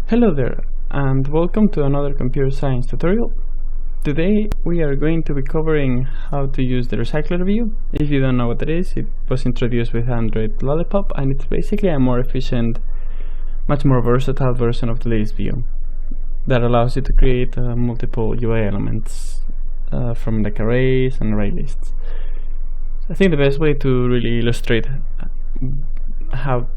Hello there, and welcome to another computer science tutorial. Today we are going to be covering how to use the Recyclerview. If you don't know what it is, it was introduced with Android Lollipop, and it's basically a more efficient, much more versatile version of the list view that allows you to create multiple UI elements from like arrays and array lists. I think the best way to really illustrate how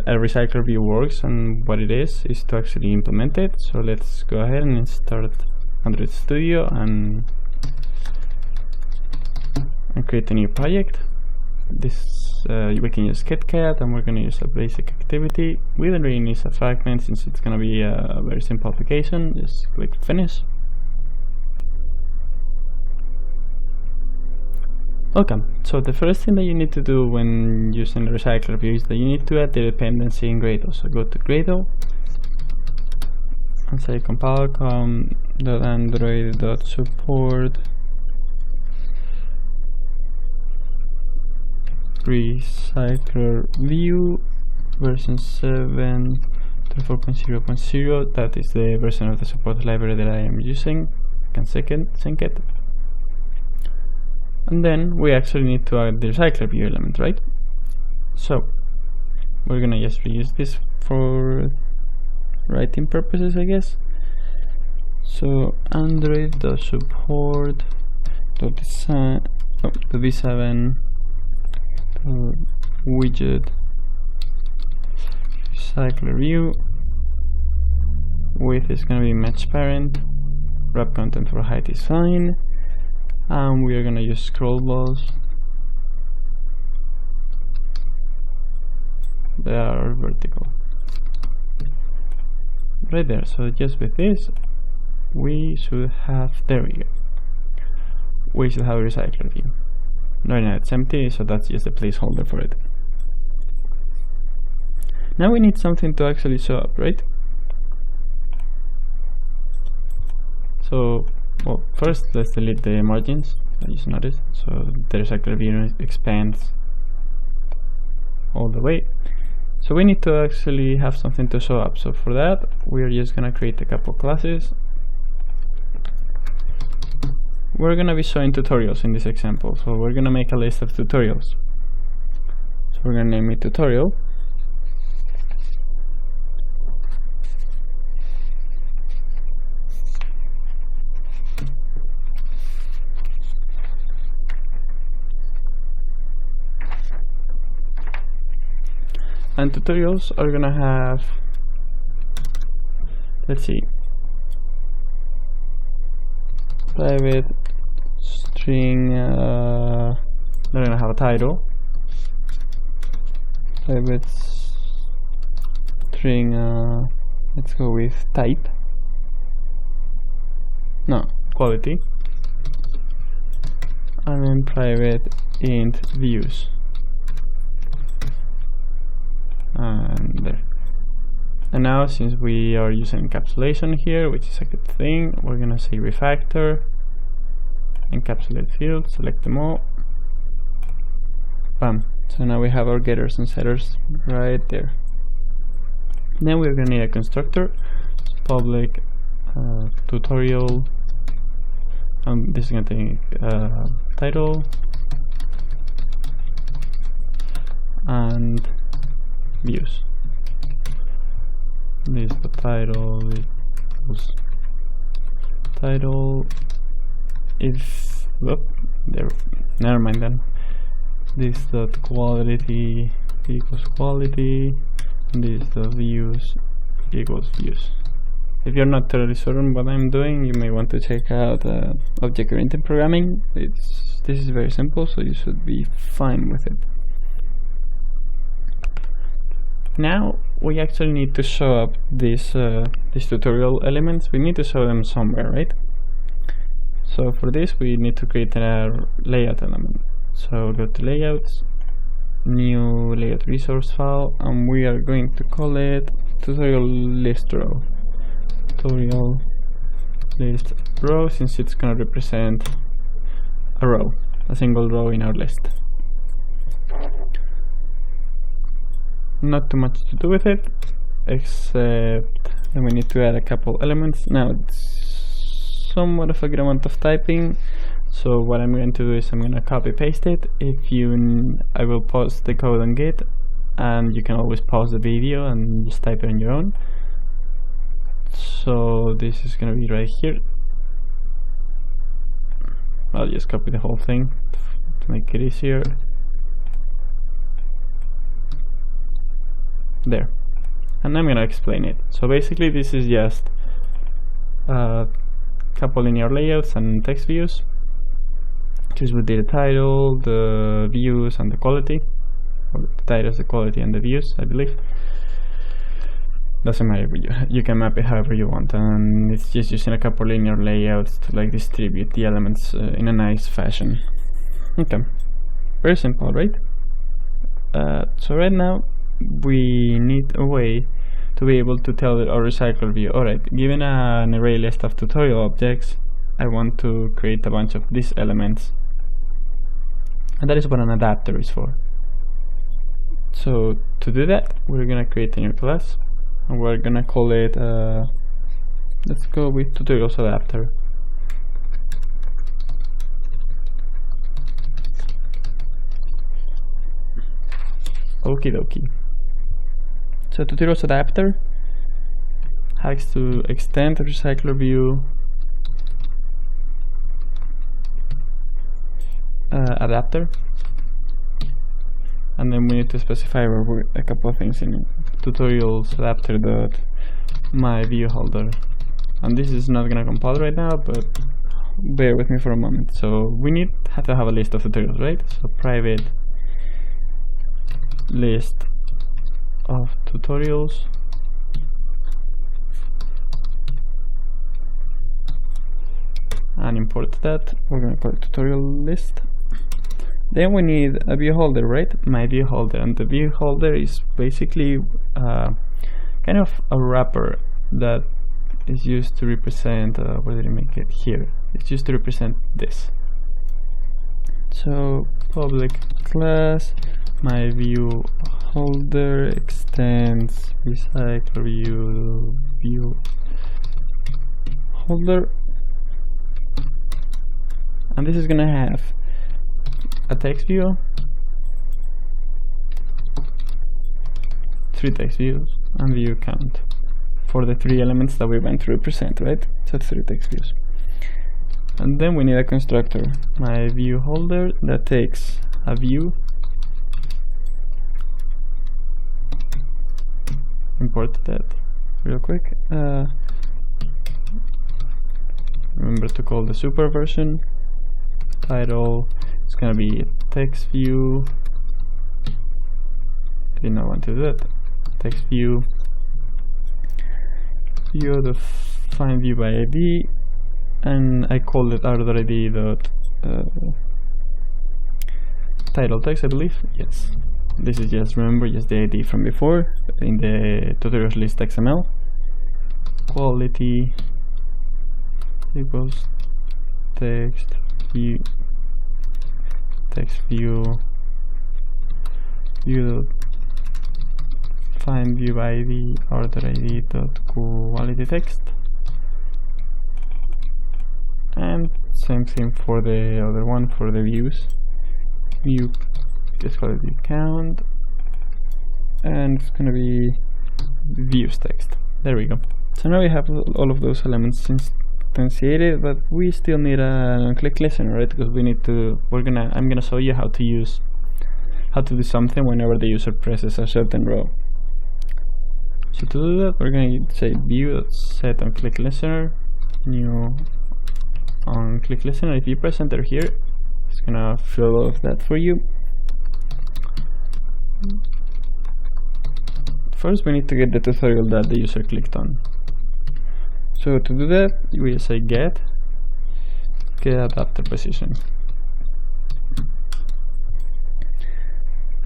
a Recyclerview works and what it is to actually implement it. So let's go ahead and start Android Studio and create a new project. This we can use KitKat, and we're going to use a basic activity. We don't really need a fragment since it's going to be a very simple application. Just click finish. Welcome. So the first thing that you need to do when using the Recyclerview is that you need to add the dependency in Gradle. So go to Gradle and say compile.android.support Recyclerview version 7.4.0.0. That is the version of the support library that I am using. You can sync it. And then we actually need to add the Recyclerview element, right? So we're gonna just reuse this for writing purposes, I guess. So android.support.v7 widget Recyclerview. Width is gonna be match parent. Wrap content for height is fine. And we are going to use scroll balls. They are vertical. Right there. So just with this, we should have, there we go. We should have a Recyclerview. Right now it's empty, so that's just a placeholder for it. Now we need something to actually show up, right? So, well, first let's delete the margins. I just noticed. So the Recyclerview expands all the way. So we need to actually have something to show up. So for that, we are just gonna create a couple classes. We're gonna be showing tutorials in this example. So we're gonna make a list of tutorials. So we're gonna name it tutorial. And tutorials are gonna have, let's see, private string, they're gonna have a title, private string, let's go with type, no, quality, and then private int views. And there. And now, since we are using encapsulation here, which is a good thing, we're gonna say refactor, encapsulate fields, select them all. Bam. So now we have our getters and setters right there. Then we're gonna need a constructor, public tutorial. This is gonna take title and views. This is the title equals title. If there, never mind then. This dot quality equals quality. And this dot views equals views. If you're not totally certain what I'm doing, you may want to check out object-oriented programming. This is very simple, so you should be fine with it. Now we actually need to show up these tutorial elements. We need to show them somewhere, right? So for this we need to create a layout element. So go to layouts, new layout resource file, and we are going to call it tutorial list row. Tutorial list row, since it's going to represent a row, a single row in our list. Not too much to do with it. except then we need to add a couple elements. Now it's somewhat of a good amount of typing, so what I'm going to do is I'm going to copy paste it. I will post the code on Git, and you can always pause the video and just type it on your own. So this is going to be right here. I'll just copy the whole thing to make it easier. There. And I'm gonna explain it. So basically this is just a couple linear layouts and text views. This would be the title, the views, and the quality. Or the titles, the quality, and the views, I believe. Doesn't matter, you can map it however you want, and it's just using a couple linear layouts to like distribute the elements in a nice fashion. Okay, very simple, right? So right now we need a way to be able to tell our recycler view, alright, given an array list of tutorial objects, I want to create a bunch of these elements, and that is what an adapter is for. So to do that, we're gonna create a new class, and we're gonna call it, let's go with tutorials adapter. Okie dokie. So tutorials adapter has to extend the Recyclerview adapter, and then we need to specify a couple of things in it. Tutorials adapter dot my view holder, and this is not gonna compile right now, but bear with me for a moment. So we have to have a list of tutorials, right? So private list of tutorials and import that. We're going to call it tutorial list. Then we need a view holder, right? My view holder, and the view holder is basically kind of a wrapper that is used to represent where did I make it? Here. It's used to represent this. So public class my view holder extends Recyclerview view holder, and this is gonna have a text view, 3 text views, and view count for the 3 elements that we went to represent, right? So 3 text views. And then we need a constructor, my view holder, that takes a view, import that real quick. Remember to call the super version. Title, it's gonna be text view. Did not want to do that. Text view. View the find view by ID, and I called it out.id dot title text, I believe. Yes. This is just, remember, just the ID from before in the tutorials list XML. Quality equals text view view find view by ID order.id dot quality text, and same thing for the other one for the views. View, let's call it view count, and it's gonna be views text. There we go. So now we have all of those elements instantiated, but we still need a ClickListener, right? Because we need to. I'm gonna show you how to do something whenever the user presses a certain row. So to do that, we're going to say view.set on ClickListener, new on ClickListener. If you press enter here, it's gonna fill all of that for you. First, we need to get the tutorial that the user clicked on. So to do that, we say get adapter position.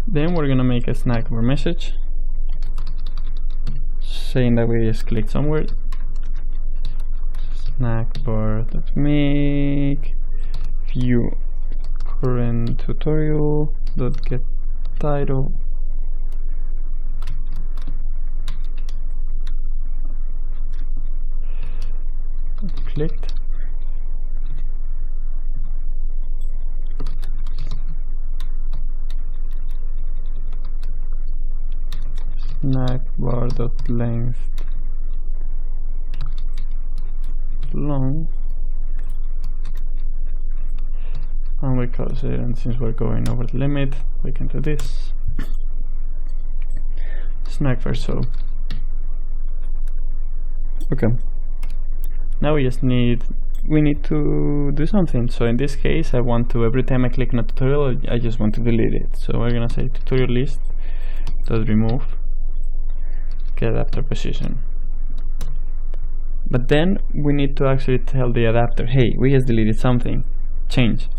Then we're gonna make a snack bar message saying that we just clicked somewhere. Snack bar make view current tutorial dot get title clicked. Snackbar.length long, and we close it, and since we're going over the limit we can do this snackbar. So okay, now we need to do something. So in this case I want to, every time I click on a tutorial, I just want to delete it. So we're gonna say tutorial list dot remove get adapter position. But then we need to actually tell the adapter, hey, we just deleted something, change.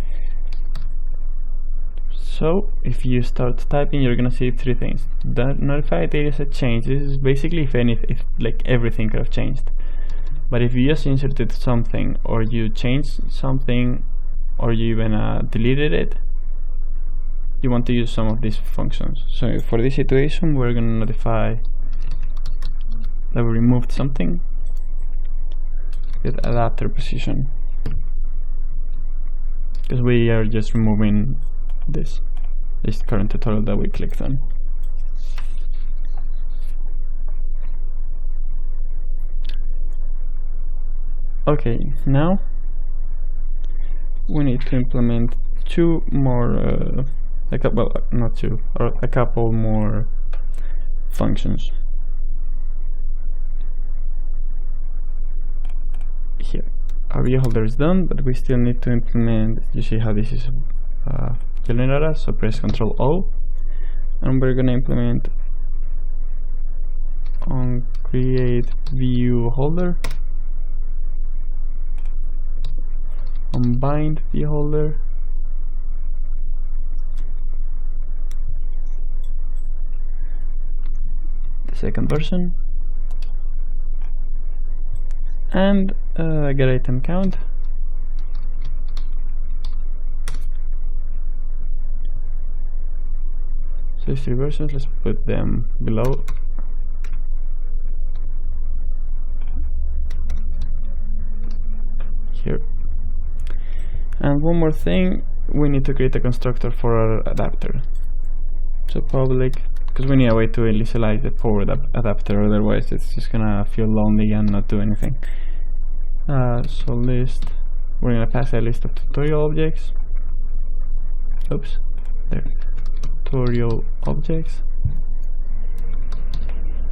So if you start typing, you're gonna see three things. That notify data set change. This is basically if like everything could have changed. But if you just inserted something, or you changed something, or you even deleted it, you want to use some of these functions. So for this situation, we're gonna notify that we removed something. Get adapter position, because we are just removing this current tutorial that we clicked on. Okay, now we need to implement two more a couple more functions. Here, our view holder is done, but we still need to implement. You see how this is generated, so press Ctrl O, and we're gonna implement on create view holder, on bind view holder, the second version, and get item count. So these three versions, let's put them below. Here. And one more thing, we need to create a constructor for our adapter. So public, because we need a way to initialize the forward adapter, otherwise it's just gonna feel lonely and not do anything. So list, we're gonna pass a list of tutorial objects. Oops, there. Tutorial objects,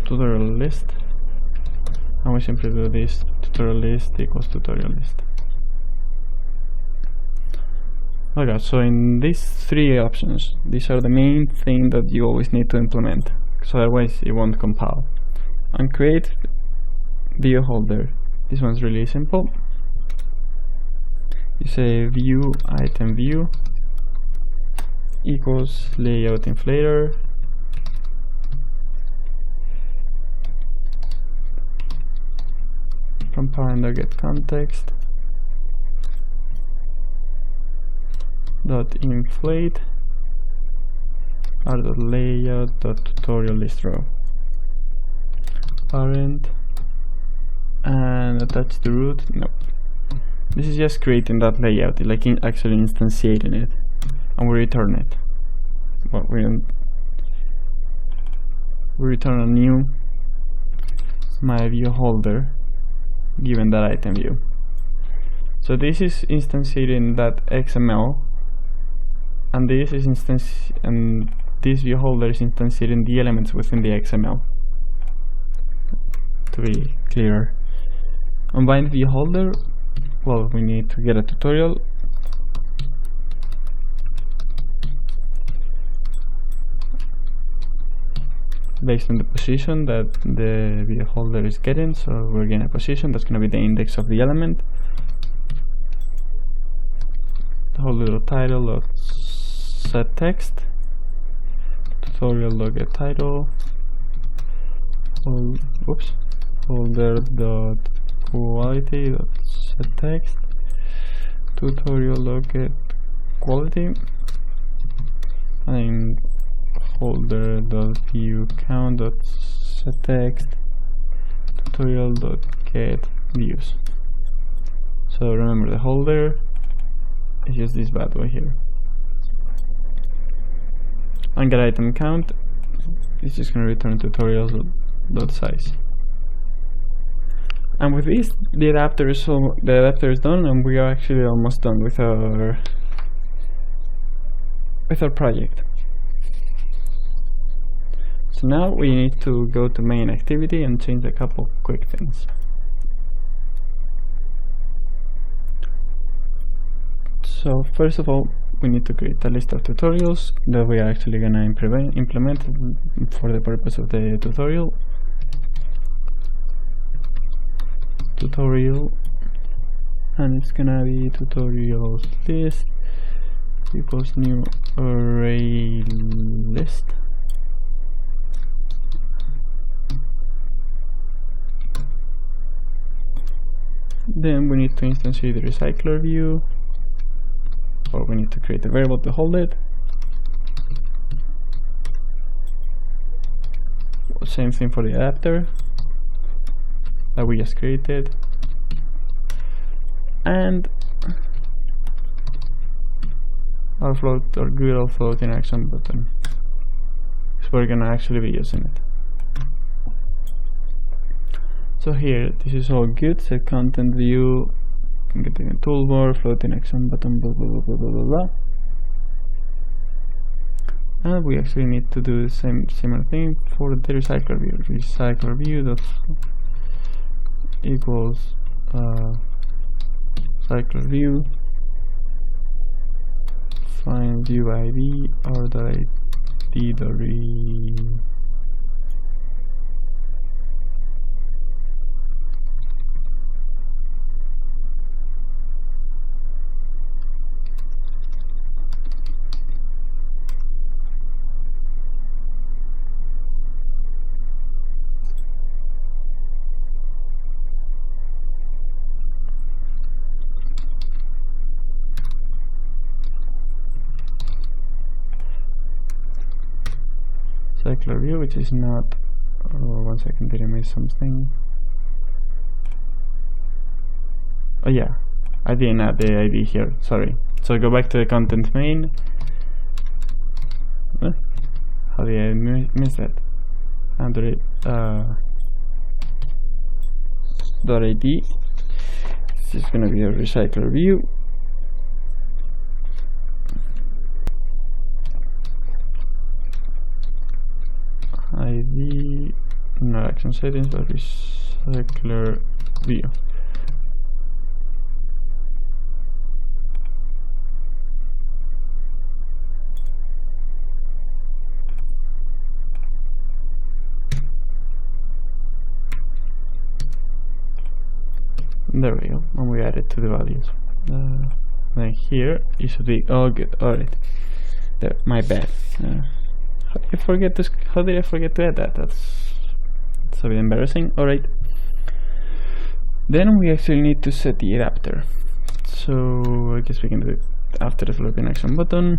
tutorial list, and we simply do this tutorial list equals tutorial list. Okay, so in these three options, these are the main thing that you always need to implement, so otherwise it won't compile. And create view holder. This one's really simple. You say view item view equals layout inflator from parent get context dot inflate dot layout dot tutorial list row parent, and attach the root. No, this is just creating that layout, like actually instantiating it, and we return it. But we return a new my view holder given that item view. So this is instantiating that XML, and this is this view holder is instantiating the elements within the XML. To be clearer, on bind view holder, well, we need to get a tutorial. Based on the position that the view holder is getting, so we're getting a position that's going to be the index of the element. The whole little title of set text, tutorial get title, holder dot quality dot set text, tutorial get quality, and holder dot view count dot set text, tutorial dot get views. So remember, the holder is just this bad boy here. And get item count is just going to return tutorials.size. And with this, the adapter is done, and we are actually almost done with our project. So now we need to go to main activity and change a couple quick things. So first of all, we need to create a list of tutorials that we are actually going to implement for the purpose of the tutorial. And it's gonna be tutorials list equals new array list. Then we need to instantiate the Recyclerview, or we need to create a variable to hold it. Same thing for the adapter that we just created, and our good old floating action button. So we're gonna actually be using it. So here, this is all good. Set content view, getting a toolbar, floating action button, blah blah blah blah blah blah. And we actually need to do the similar thing for the Recyclerview. Recyclerview equals Recyclerview find view ID or .id.re. Recyclerview, which is not. Oh, 1 second, did I miss something? Oh yeah, I didn't add the ID here. Sorry. So go back to the content main. How did I miss that? Under it, .id. This is gonna be a Recyclerview. ID, not action settings, but Recyclerview. There we go, and we add it to the values. Then here it should be all good. Alright, there, my bad. How did I forget to add that? That's a bit embarrassing. Alright. Then we actually need to set the adapter. So I guess we can do it after the floating action button.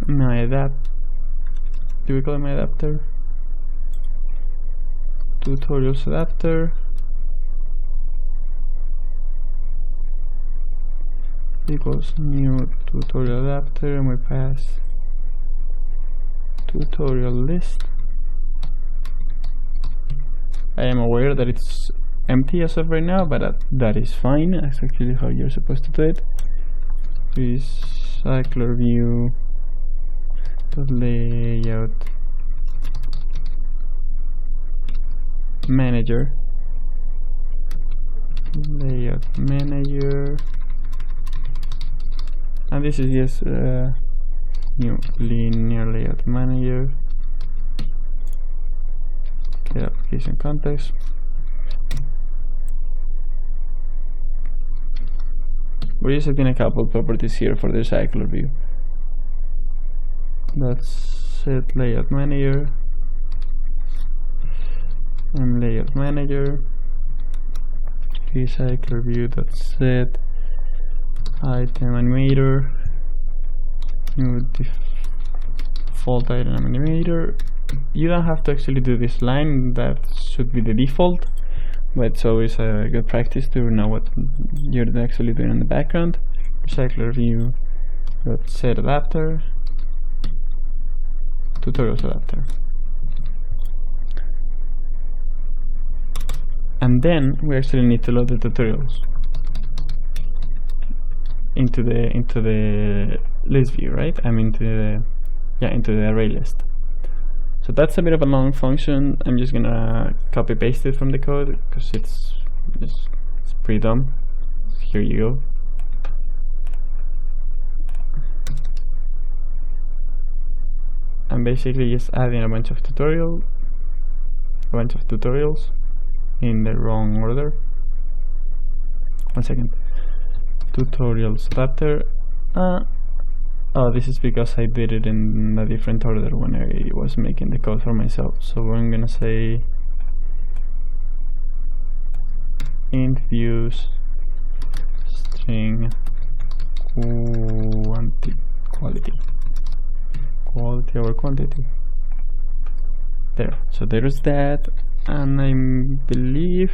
My adapt. Do we call it my adapter? Tutorials adapter equals new tutorial adapter, and we pass tutorial list. I am aware that it's empty as of right now, but that is fine. That's actually how you're supposed to do it. Recyclerview layout manager, and this is just new linear layout manager. Get application context. We're just setting a couple properties here for the Recyclerview. That's set layout manager and layout manager. Recyclerview.set item animator, new default item animator. You don't have to actually do this line, that should be the default, but it's always a good practice to know what you're actually doing in the background. Recyclerview set adapter, tutorials adapter, and then we actually need to load the tutorials into the list view, right? into the array list. So that's a bit of a long function. I'm just gonna copy paste it from the code because it's pretty dumb. Here you go. I'm basically just adding a bunch of tutorials in the wrong order. One second. Tutorials adapter. Oh, this is because I did it in a different order when I was making the code for myself. So I'm gonna say int views string quality over quantity. There. So there's that, and I believe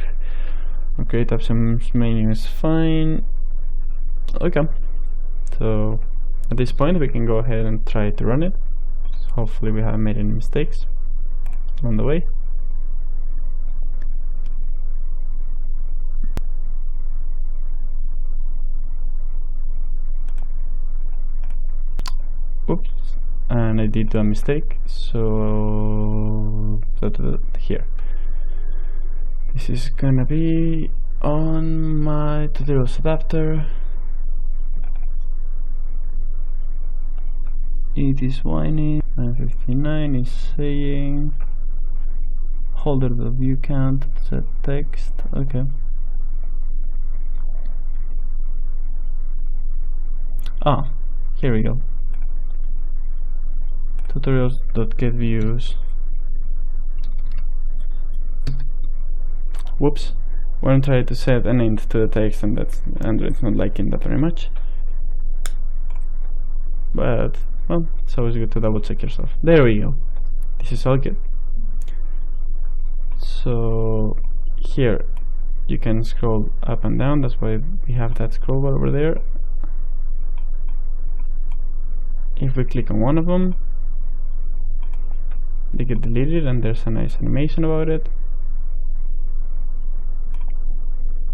create options menu is fine. Okay. So at this point we can go ahead and try to run it. Hopefully we haven't made any mistakes on the way. Oops, and I did a mistake. So here, this is gonna be on my tutorials adapter. It is whining, and 59 is saying holder the view count set text. Okay. Ah, here we go. Tutorials.getViews. Whoops. When I try to set an int to the text, and that's Android's not liking that very much. But well, it's always good to double check yourself. There we go. This is all good. So here you can scroll up and down. That's why we have that scroll bar over there. If we click on one of them, they get deleted, and there's a nice animation about it.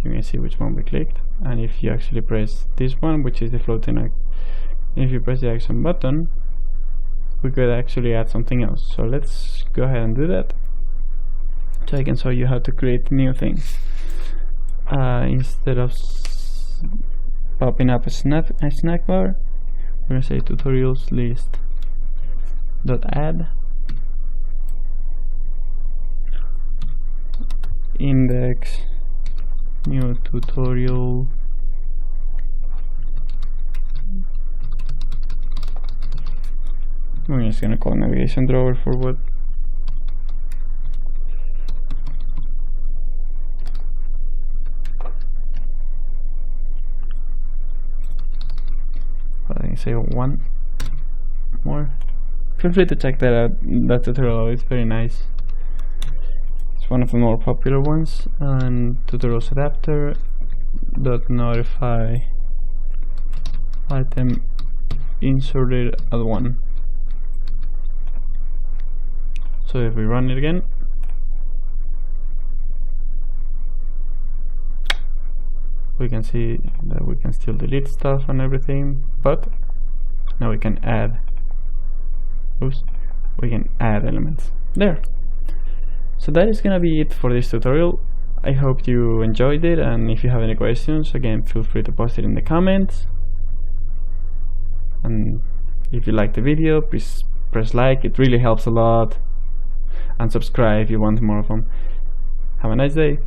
You can see which one we clicked, and if you actually press this one, which is the floating if you press the action button, we could actually add something else. So let's go ahead and do that, so I can show you how to create new things. Instead of popping up a snack bar, we're going to say tutorials list dot add index new tutorial I'm just gonna call navigation drawer for what. I think say one more. Feel free to check that out. That tutorial, it's very nice. It's one of the more popular ones. And tutorials adapter dot notify item inserted at 1. So if we run it again, we can see that we can still delete stuff and everything, but now we can add elements there. So that is gonna be it for this tutorial. I hope you enjoyed it, and if you have any questions, again, feel free to post it in the comments. And if you like the video, please press like, it really helps a lot. And subscribe if you want more of them. Have a nice day.